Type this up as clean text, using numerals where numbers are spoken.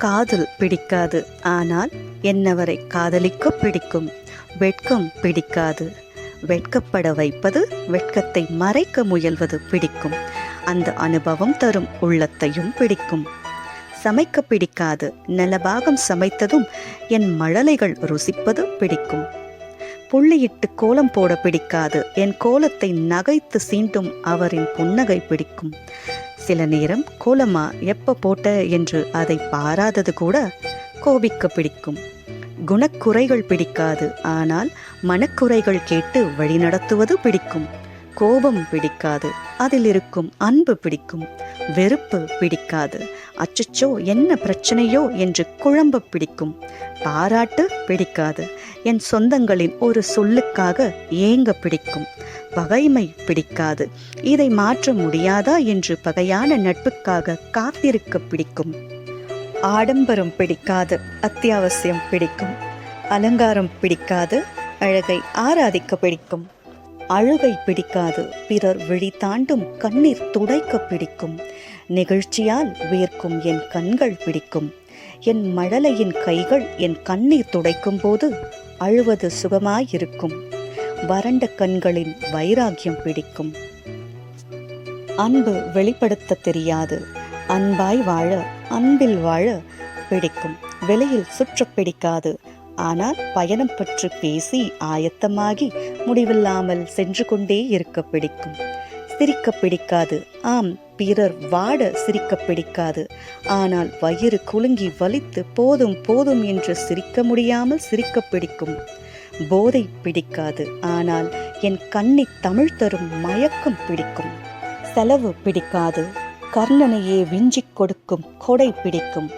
காதல் பிடிக்காது, ஆனால் என்னவரை காதலிக்க பிடிக்கும். வெட்கம் பிடிக்காது, வெட்கப்பட வைப்பது, வெட்கத்தை மறைக்க முயல்வது பிடிக்கும். அந்த அனுபவம் தரும் உள்ளத்தையும் பிடிக்கும். சமைக்க பிடிக்காது, நலபாகம் சமைத்ததும் என் மழலைகள் ருசிப்பது பிடிக்கும். புள்ளியிட்டு கோலம் போட பிடிக்காது, என் கோலத்தை நகைத்து சீண்டும் அவரின் புன்னகை பிடிக்கும். சில நேரம் கோலமா எப்ப போட்ட என்று அதை பாராதது கூட கோபிக்க பிடிக்கும். குணக்குறைகள் பிடிக்காது, ஆனால் மனக்குறைகள் கேட்டு வழிநடத்துவது பிடிக்கும். கோபம் பிடிக்காது, அதில் இருக்கும் அன்பு பிடிக்கும். வெறுப்பு பிடிக்காது, அச்சச்சோ என்ன பிரச்சனையோ என்று குழம்ப பிடிக்கும். பாராட்டு பிடிக்காது, என் சொந்தங்களின் ஒரு சொல்லுக்காக ஏங்க பிடிக்கும். பகைமை பிடிக்காது, இதை மாற்ற முடியாதா என்று பகையான நட்புக்காக காத்திருக்க பிடிக்கும். ஆடம்பரம் பிடிக்காது, அத்தியாவசியம் பிடிக்கும். அலங்காரம் பிடிக்காது, அழகை ஆராதிக்க பிடிக்கும். அழுகை பிடிக்காது, பிறர் விழி தாண்டும் கண்ணீர் துடைக்க பிடிக்கும். நெகிழ்ச்சியால் வேர்க்கும் என் கண்கள் பிடிக்கும். என் மழலையின் கைகள் என் கண்ணீர் துடைக்கும் போது அழுவது சுகமாயிருக்கும். வறண்ட கண்களின் வைராகியம் பிடிக்கும். அன்பு வெளிப்படுத்த தெரியாது, அன்பாய் வாழ அன்பில் வாழ பிடிக்கும். வெளியில் சுற்ற பிடிக்காது, ஆனால் பயணம் பற்றி பேசி ஆயத்தமாகி முடிவில்லாமல் சென்று கொண்டே இருக்க பிடிக்கும். சிரிக்க பிடிக்காது, ஆம் பிறர் வாட சிரிக்க பிடிக்காது, ஆனால் வயிறு குலுங்கி வலித்து போதும் போதும் என்று சிரிக்க முடியாமல் சிரிக்க பிடிக்கும். போதை பிடிக்காது, ஆனால் என் கண்ணை தமிழ் தரும் மயக்கம் பிடிக்கும். செலவு பிடிக்காது, கர்ணனையே விஞ்சிக் கொடுக்கும் கொடை பிடிக்கும்.